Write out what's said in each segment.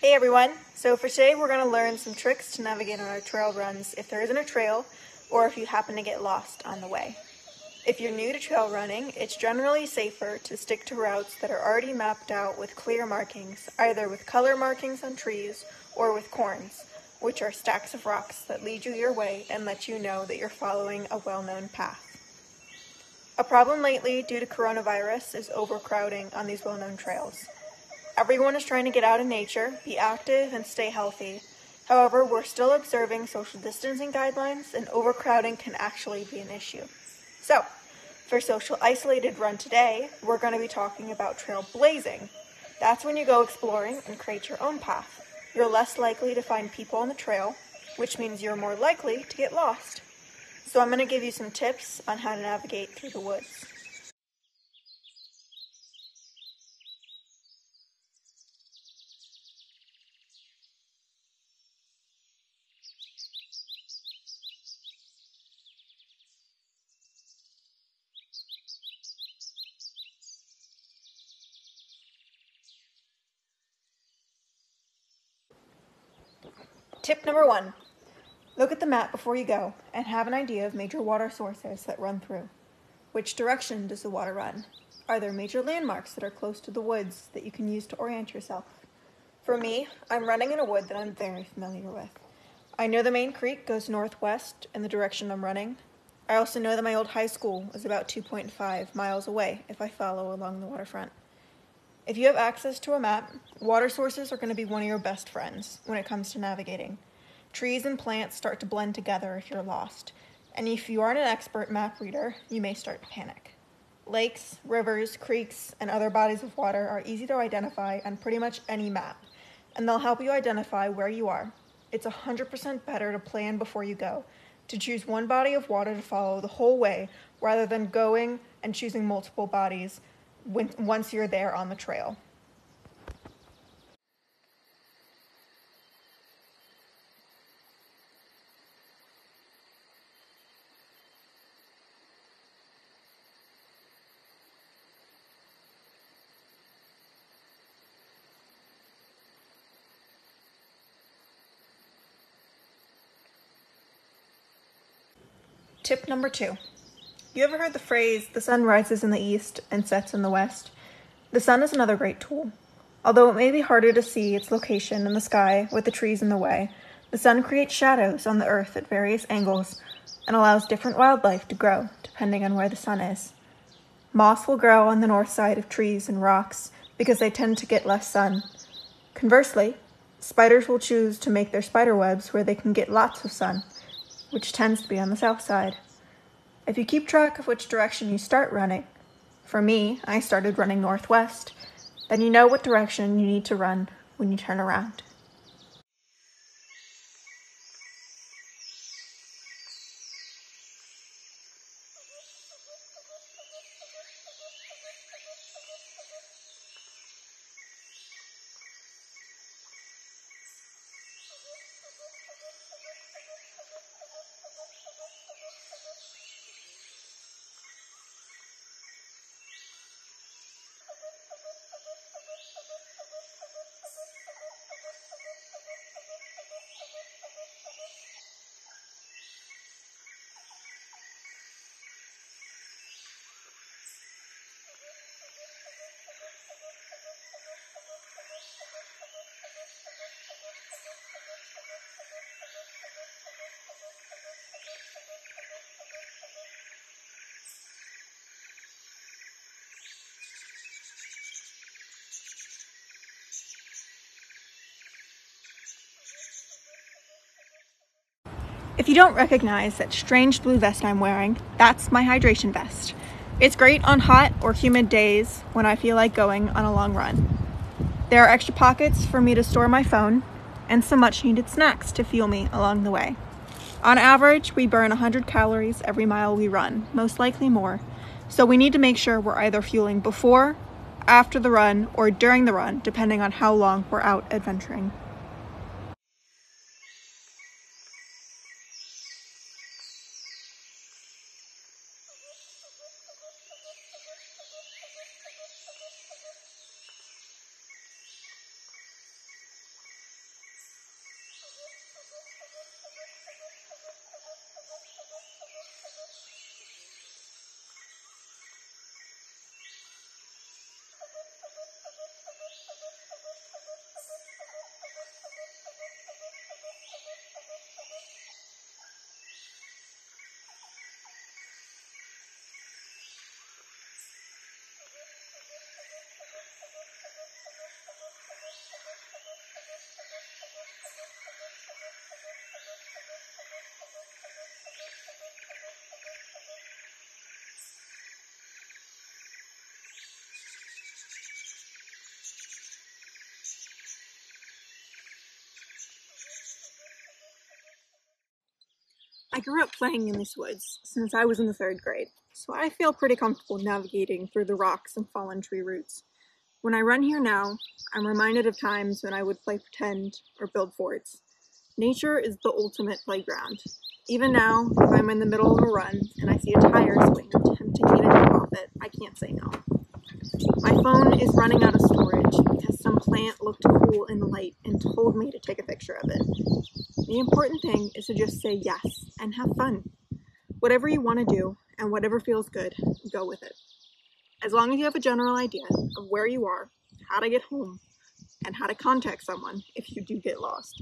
Hey everyone! So for today we're going to learn some tricks to navigate on our trail runs if there isn't a trail or if you happen to get lost on the way. If you're new to trail running, it's generally safer to stick to routes that are already mapped out with clear markings, either with color markings on trees or with corns, which are stacks of rocks that lead you your way and let you know that you're following a well-known path. A problem lately due to coronavirus is overcrowding on these well-known trails. Everyone is trying to get out in nature, be active, and stay healthy. However, we're still observing social distancing guidelines, and overcrowding can actually be an issue. So, for Social Isolated Run today, we're going to be talking about trail blazing. That's when you go exploring and create your own path. You're less likely to find people on the trail, which means you're more likely to get lost. So I'm going to give you some tips on how to navigate through the woods. Tip number 1. Look at the map before you go and have an idea of major water sources that run through. Which direction does the water run? Are there major landmarks that are close to the woods that you can use to orient yourself? For me, I'm running in a wood that I'm very familiar with. I know the main creek goes northwest in the direction I'm running. I also know that my old high school is about 2.5 miles away if I follow along the waterfront. If you have access to a map, water sources are going to be one of your best friends when it comes to navigating. Trees and plants start to blend together if you're lost, and if you aren't an expert map reader, you may start to panic. Lakes, rivers, creeks, and other bodies of water are easy to identify on pretty much any map, and they'll help you identify where you are. It's 100% better to plan before you go, to choose one body of water to follow the whole way rather than going and choosing multiple bodies once you're there on the trail. Tip number 2. You ever heard the phrase, the sun rises in the east and sets in the west? The sun is another great tool. Although it may be harder to see its location in the sky with the trees in the way, the sun creates shadows on the earth at various angles and allows different wildlife to grow depending on where the sun is. Moss will grow on the north side of trees and rocks because they tend to get less sun. Conversely, spiders will choose to make their spider webs where they can get lots of sun, which tends to be on the south side. If you keep track of which direction you start running, for me, I started running northwest, then you know what direction you need to run when you turn around. If you don't recognize that strange blue vest I'm wearing, that's my hydration vest. It's great on hot or humid days when I feel like going on a long run. There are extra pockets for me to store my phone and some much needed snacks to fuel me along the way. On average, we burn 100 calories every mile we run, most likely more. So we need to make sure we're either fueling before, after the run, or during the run, depending on how long we're out adventuring. I grew up playing in these woods since I was in the 3rd grade, so I feel pretty comfortable navigating through the rocks and fallen tree roots. When I run here now, I'm reminded of times when I would play pretend or build forts. Nature is the ultimate playground. Even now, if I'm in the middle of a run and I see a tire swing tempting me to jump off it, I can't say no. My phone is running out of storage because some plant looked cool in the light and told me to take a picture of it. The important thing is to just say yes and have fun. Whatever you want to do and whatever feels good, go with it. As long as you have a general idea of where you are, how to get home, and how to contact someone if you do get lost.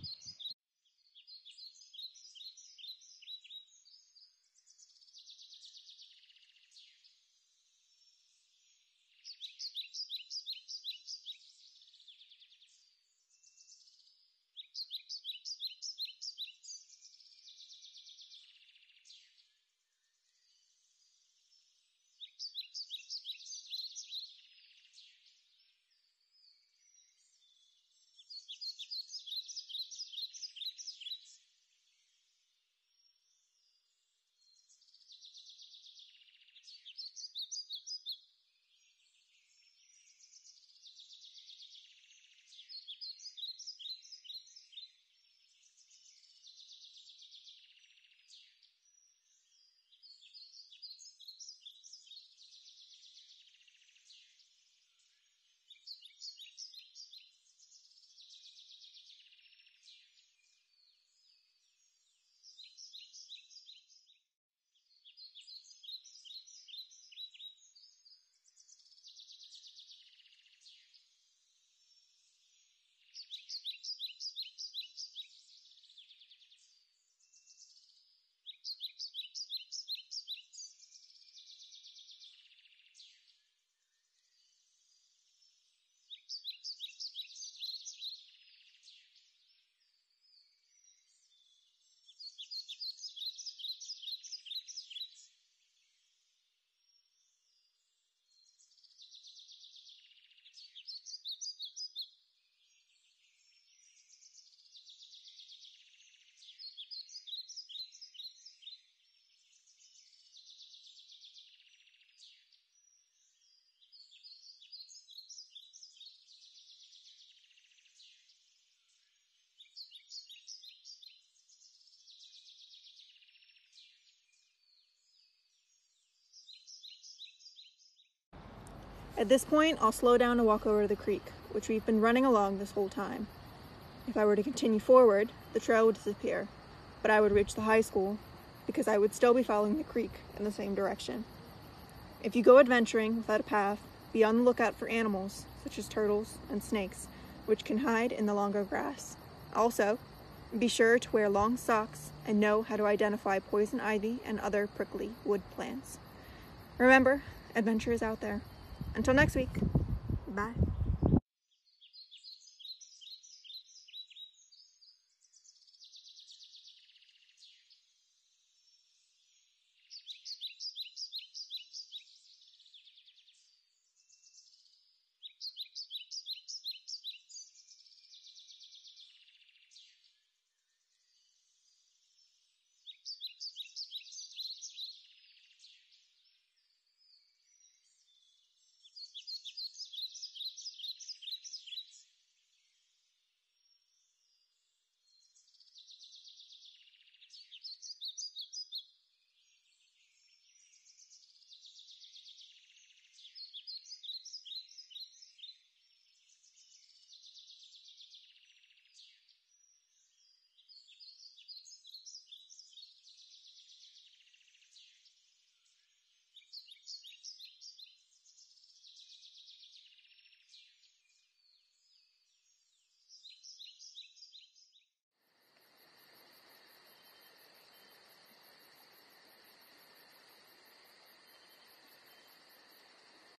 At this point, I'll slow down to walk over to the creek, which we've been running along this whole time. If I were to continue forward, the trail would disappear, but I would reach the high school because I would still be following the creek in the same direction. If you go adventuring without a path, be on the lookout for animals, such as turtles and snakes, which can hide in the longer grass. Also, be sure to wear long socks and know how to identify poison ivy and other prickly wood plants. Remember, adventure is out there. Until next week, bye.